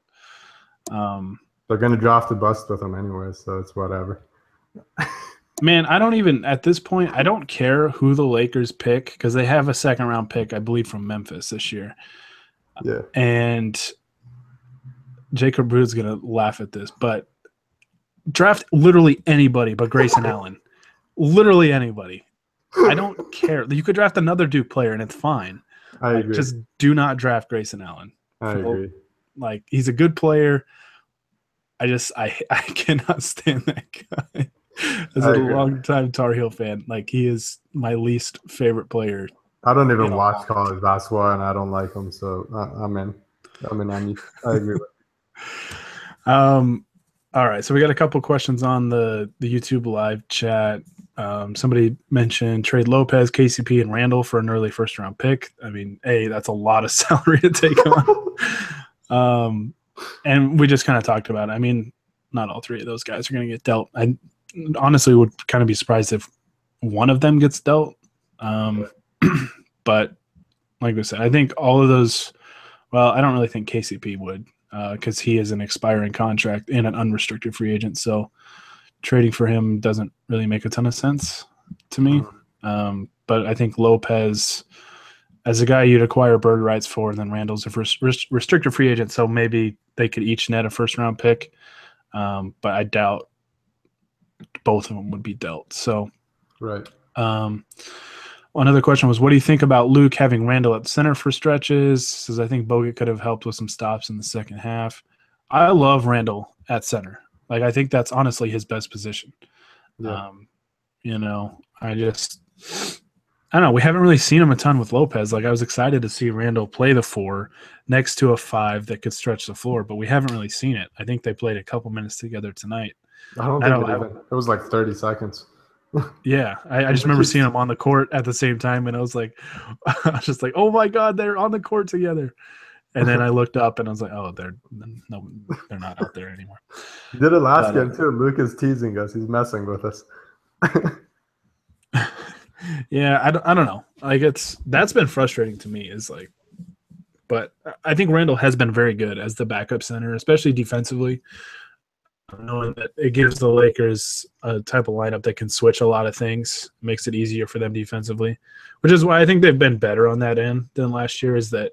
Speaker 2: they're going to draft a bust with him anyway, so it's whatever.
Speaker 1: Man, at this point, I don't care who the Lakers pick because they have a second round pick, I believe, from Memphis this year.
Speaker 2: Yeah.
Speaker 1: And Jacob Brood's going to laugh at this, but draft literally anybody but Grayson Allen. Literally anybody. I don't care. You could draft another Duke player and it's fine.
Speaker 2: I agree.
Speaker 1: Just do not draft Grayson Allen.
Speaker 2: I agree.
Speaker 1: Like, he's a good player. I cannot stand that guy. As a long-time Tar Heel fan, like, he is my least favorite player.
Speaker 2: I don't even watch college basketball, and I don't like him, so I'm in. I agree with you.
Speaker 1: All right, so we got a couple questions on the YouTube live chat. Somebody mentioned trade Lopez, KCP, and Randle for an early first-round pick. I mean, that's a lot of salary to take on. And we just kind of talked about it. I mean, not all three of those guys are going to get dealt. I honestly would kind of be surprised if one of them gets dealt. But like I said, I think all of those – well, I don't really think KCP would because he is an expiring contract and an unrestricted free agent. So trading for him doesn't really make a ton of sense to me. But I think Lopez – as a guy you'd acquire bird rights for, and then Randle's a restricted free agent, so maybe they could each net a first-round pick. But I doubt both of them would be dealt. So,
Speaker 2: right.
Speaker 1: Another question was, what do you think about Luke having Randle at center for stretches? Says, I think Bogut could have helped with some stops in the second half. I love Randle at center. Like, I think that's honestly his best position.
Speaker 2: Yeah.
Speaker 1: I don't know. We haven't really seen him a ton with Lopez. Like, I was excited to see Randle play the 4 next to a 5 that could stretch the floor, but we haven't really seen it. I think they played a couple minutes together tonight.
Speaker 2: I don't think it was like 30 seconds.
Speaker 1: Yeah. I just remember seeing them on the court at the same time, and I was just like, oh my God, they're on the court together. And then I looked up and I was like, oh, they're not out there anymore.
Speaker 2: He did it last game too. Luke is teasing us. He's messing with us.
Speaker 1: Yeah, I don't know. Like, that's been frustrating to me. But I think Randle has been very good as the backup center, especially defensively. Knowing that it gives the Lakers a type of lineup that can switch a lot of things, makes it easier for them defensively. Which is why I think they've been better on that end than last year. Is that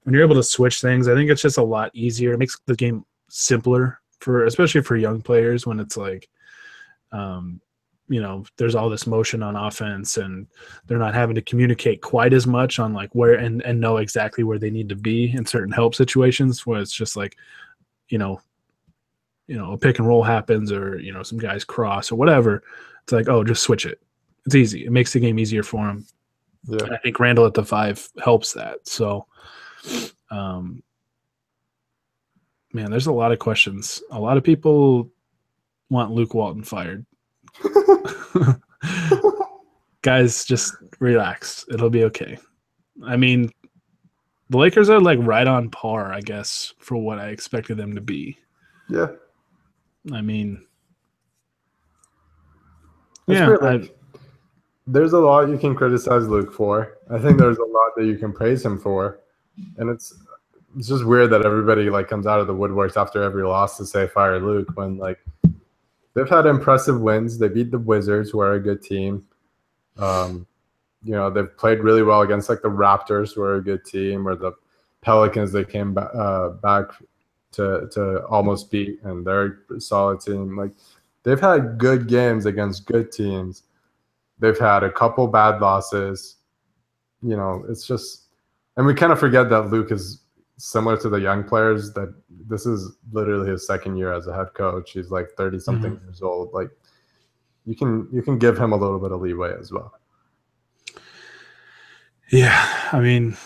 Speaker 1: when you're able to switch things, I think it's just a lot easier. It makes the game simpler especially for young players when it's like. There's all this motion on offense and they're not having to communicate quite as much on like where and know exactly where they need to be in certain help situations where it's just like, a pick and roll happens or, some guys cross or whatever, it's like, oh, just switch it. It's easy. It makes the game easier for him.
Speaker 2: Yeah.
Speaker 1: And I think Randle at the 5 helps that. So, man, there's a lot of questions. A lot of people want Luke Walton fired. Guys, just relax. It'll be okay. I mean, the Lakers are like right on par, I guess, for what I expected them to be.
Speaker 2: Yeah.
Speaker 1: I mean,
Speaker 2: there's a lot you can criticize Luke for. I think there's a lot that you can praise him for. And it's just weird that everybody like comes out of the woodworks after every loss to say fire Luke when like they've had impressive wins. They beat the Wizards, who are a good team. They've played really well against like the Raptors, who are a good team, or the Pelicans. They came back to almost beat, and they're a solid team. Like they've had good games against good teams. They've had a couple bad losses. It's just, and we kind of forget that Luke is similar to the young players, that this is literally his second year as a head coach. He's like 30-something years old. Like you can give him a little bit of leeway as well.
Speaker 1: Yeah, I mean,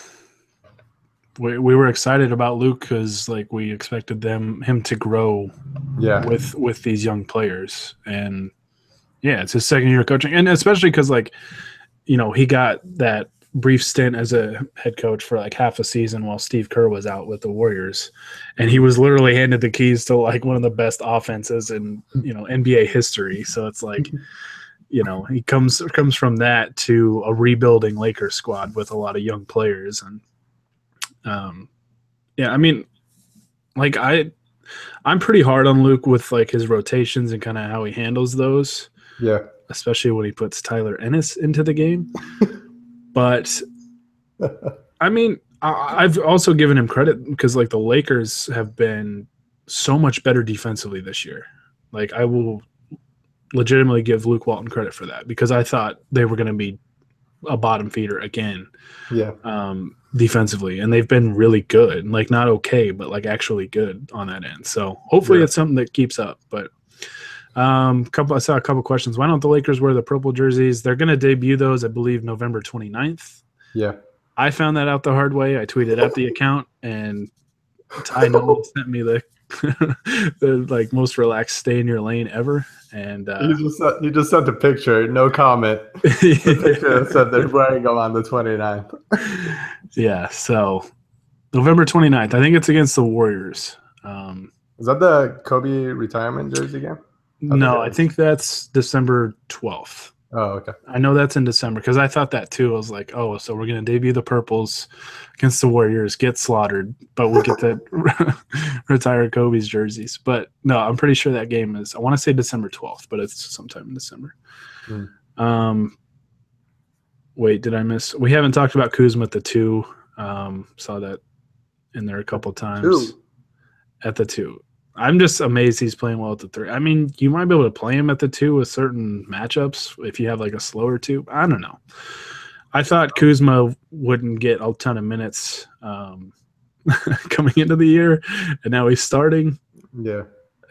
Speaker 1: we were excited about Luke because like we expected him to grow with these young players. And yeah, it's his second year of coaching. And especially because like, he got that brief stint as a head coach for like half a season while Steve Kerr was out with the Warriors. And he was literally handed the keys to like one of the best offenses in, NBA history. So it's like, he comes from that to a rebuilding Lakers squad with a lot of young players. And I mean, like I'm pretty hard on Luke with like his rotations and kind of how he handles those.
Speaker 2: Yeah.
Speaker 1: Especially when he puts Tyler Ennis into the game. But I mean, I've also given him credit because like the Lakers have been so much better defensively this year. Like I will legitimately give Luke Walton credit for that because I thought they were going to be a bottom feeder again.
Speaker 2: Yeah.
Speaker 1: Defensively, and they've been really good. Like not okay, but like actually good on that end. So hopefully it's something that keeps up. But I saw a couple questions. Why don't the Lakers wear the purple jerseys? They're going to debut those, I believe, November 29th.
Speaker 2: Yeah.
Speaker 1: I found that out the hard way. I tweeted at the account, and Ty Noel sent me the like most relaxed stay in your lane ever. And
Speaker 2: you just sent a picture, no comment. The picture said they're wearing them on the 29th.
Speaker 1: Yeah, so November 29th. I think it's against the Warriors.
Speaker 2: Is that the Kobe retirement jersey game?
Speaker 1: I think that's December 12th.
Speaker 2: Oh, okay.
Speaker 1: I know that's in December because I thought that too. I was like, oh, so we're going to debut the purples against the Warriors, get slaughtered, but we'll get to retire Kobe's jerseys. But no, I'm pretty sure that game is, I want to say December 12th, but it's sometime in December. Wait, did I miss? We haven't talked about Kuzma at the 2. Saw that in there a couple times. At the 2. I'm just amazed he's playing well at the 3. I mean, you might be able to play him at the 2 with certain matchups if you have like a slower 2. I don't know. I thought Kuzma wouldn't get a ton of minutes coming into the year, and now he's starting.
Speaker 2: Yeah.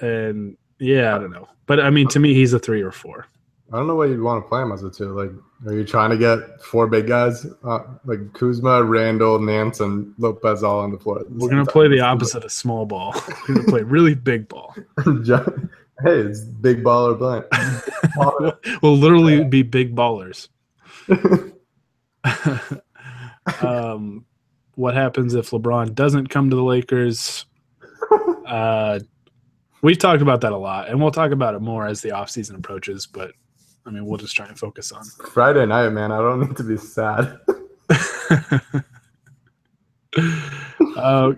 Speaker 1: And I don't know. But I mean, to me, he's a 3 or 4.
Speaker 2: I don't know why you'd want to play him as a 2. Like, are you trying to get 4 big guys? Like Kuzma, Randle, Nance, and Lopez all on the floor.
Speaker 1: We're going to play the opposite of small ball. We're going to play really big ball.
Speaker 2: Hey, it's big baller blank.
Speaker 1: We'll literally be big ballers. What happens if LeBron doesn't come to the Lakers? We've talked about that a lot, and we'll talk about it more as the offseason approaches, but I mean, we'll just try and focus on
Speaker 2: Friday night, man. I don't need to be sad.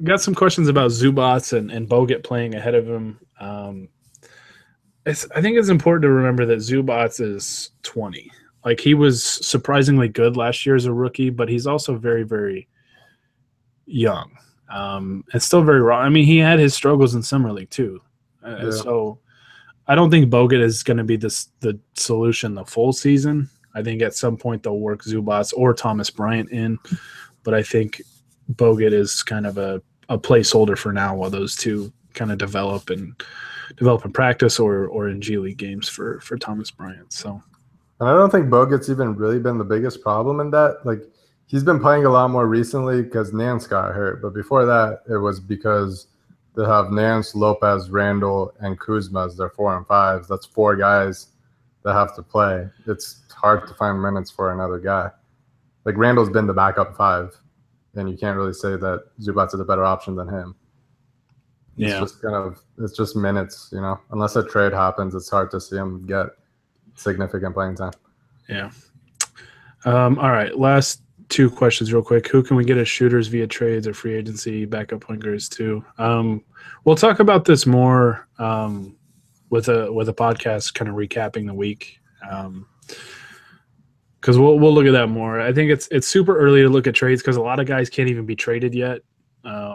Speaker 1: Got some questions about Zubats and Bogut playing ahead of him. I think it's important to remember that Zubats is 20. Like, he was surprisingly good last year as a rookie, but he's also very, very young. And still very raw. I mean, he had his struggles in Summer League too. So I don't think Bogut is going to be the solution the full season. I think at some point they'll work Zubats or Thomas Bryant in, but I think Bogut is kind of a placeholder for now while those two kind of develop in practice or in G League games for Thomas Bryant. So,
Speaker 2: and I don't think Bogut's even really been the biggest problem in that. Like, he's been playing a lot more recently because Nance got hurt, but before that, it was because they have Nance, Lopez, Randle, and Kuzma as their 4 and 5s. That's 4 guys that have to play. It's hard to find minutes for another guy. Like, Randle's been the backup 5, and you can't really say that Zubats is a better option than him.
Speaker 1: Yeah.
Speaker 2: It's just minutes, you know. Unless a trade happens, it's hard to see him get significant playing time.
Speaker 1: Yeah. All right, last 2 questions real quick. Who can we get as shooters via trades or free agency, backup point guards too? We'll talk about this more with a podcast kind of recapping the week. Because we'll look at that more. I think it's super early to look at trades because a lot of guys can't even be traded yet.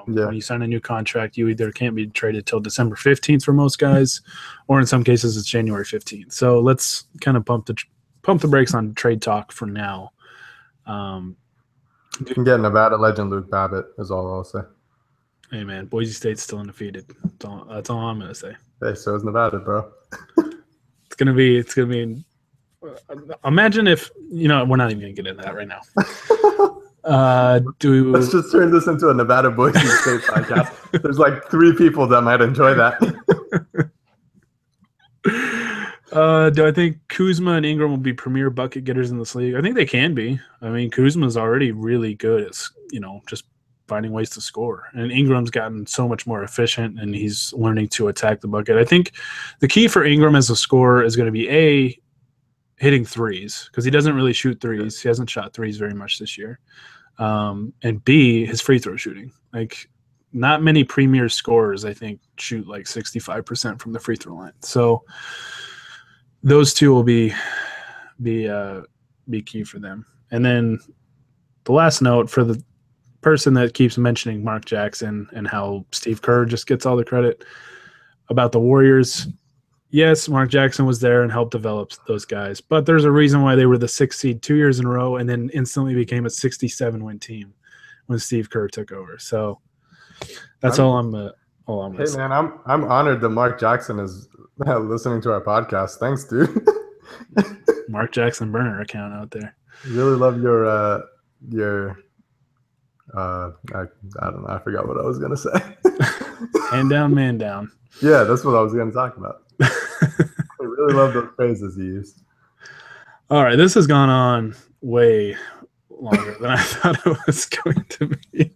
Speaker 1: When you sign a new contract, you either can't be traded till December 15th for most guys, or in some cases it's January 15th. So let's kind of pump the brakes on trade talk for now.
Speaker 2: You can get Nevada legend Luke Babbitt is all I'll say.
Speaker 1: Hey man, Boise State's still undefeated. That's all I'm gonna say.
Speaker 2: Hey, so is Nevada, bro.
Speaker 1: It's gonna be. Imagine if we're not even gonna get into that right now.
Speaker 2: Let's just turn this into a Nevada Boise State podcast. There's like 3 people that might enjoy that.
Speaker 1: Do I think Kuzma and Ingram will be premier bucket getters in this league? I think they can be. I mean, Kuzma's already really good at just finding ways to score, and Ingram's gotten so much more efficient, and he's learning to attack the bucket. I think the key for Ingram as a scorer is going to be hitting threes, because he doesn't really shoot threes. He hasn't shot threes very much this year. And B, his free throw shooting. Like, not many premier scorers, I think, shoot like 65% from the free throw line. So those 2 will be key for them. And then the last note for the person that keeps mentioning Mark Jackson and how Steve Kerr just gets all the credit about the Warriors. Yes, Mark Jackson was there and helped develop those guys, but there's a reason why they were the 6th seed 2 years in a row and then instantly became a 67-win team when Steve Kerr took over. So that's all I'm
Speaker 2: Hey
Speaker 1: saying.
Speaker 2: man, I'm honored that Mark Jackson is listening to our podcast. Thanks, dude.
Speaker 1: Mark Jackson burner account out there.
Speaker 2: Really love your I don't know. I forgot what I was gonna say.
Speaker 1: Hand down, man down.
Speaker 2: Yeah, that's what I was gonna talk about. I really love those phrases you used.
Speaker 1: All right, this has gone on way longer than I thought it was going to be.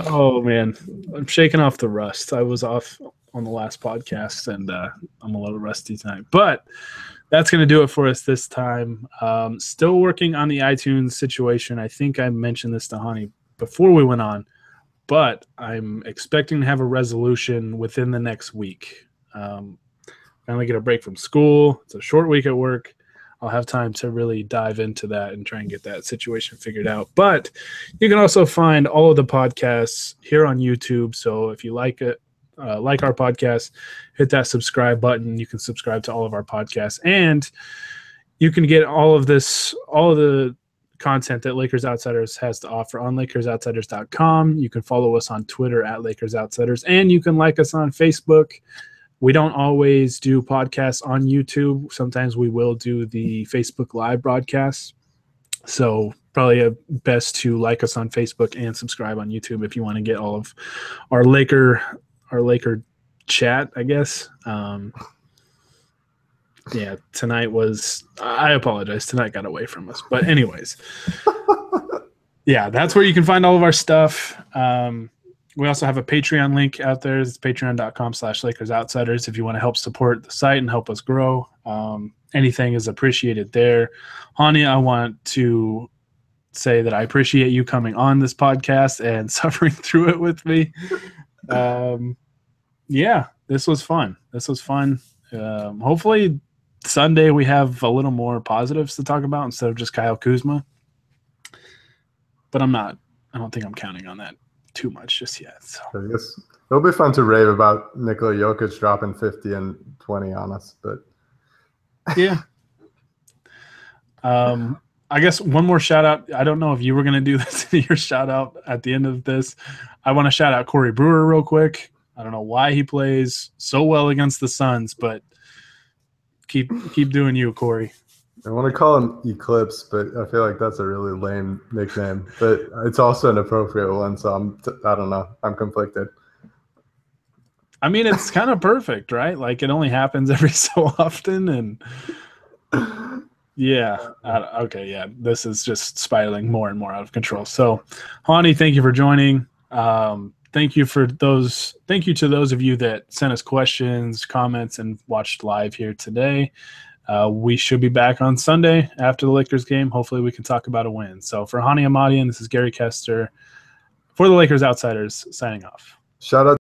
Speaker 1: Oh man, I'm shaking off the rust. I was off on the last podcast, and I'm a little rusty tonight. But that's going to do it for us this time. Still working on the iTunes situation. I think I mentioned this to Honi before we went on, but I'm expecting to have a resolution within the next week. Finally get a break from school. It's a short week at work. I'll have time to really dive into that and try and get that situation figured out. But you can also find all of the podcasts here on YouTube. So if you like it, like our podcast, hit that subscribe button. You can subscribe to all of our podcasts, and you can get all of the content that Lakers Outsiders has to offer on LakersOutsiders.com. You can follow us on Twitter at Lakers Outsiders, and you can like us on Facebook. We don't always do podcasts on YouTube. Sometimes we will do the Facebook Live broadcasts. So probably best to like us on Facebook and subscribe on YouTube if you want to get all of our Laker chat, I guess. Yeah, tonight was – I apologize. Tonight got away from us. But anyways, yeah, that's where you can find all of our stuff. We also have a Patreon link out there. It's patreon.com/LakersOutsiders if you want to help support the site and help us grow. Anything is appreciated there. Honi, I want to say that I appreciate you coming on this podcast and suffering through it with me. Yeah, this was fun. Hopefully Sunday we have a little more positives to talk about instead of just Kyle Kuzma. But I don't think I'm counting on that too much just yet. So
Speaker 2: I guess it'll be fun to rave about Nikola Jokic dropping 50 and 20 on us, but
Speaker 1: yeah. I guess one more shout out. I don't know if you were going to do this in your shout out at the end of this. I want to shout out Corey Brewer real quick. I don't know why he plays so well against the Suns, but keep doing you, Corey.
Speaker 2: I want to call him Eclipse, but I feel like that's a really lame nickname. But it's also an appropriate one, so I don't know. I'm conflicted.
Speaker 1: I mean, it's kind of perfect, right? Like it only happens every so often, and yeah. Okay, yeah. This is just spiraling more and more out of control. So, Honi, thank you for joining. Thank you to those of you that sent us questions, comments, and watched live here today. We should be back on Sunday after the Lakers game. Hopefully we can talk about a win. So for Honi Amadian, this is Gary Kester for the Lakers Outsiders signing off.
Speaker 2: Shout out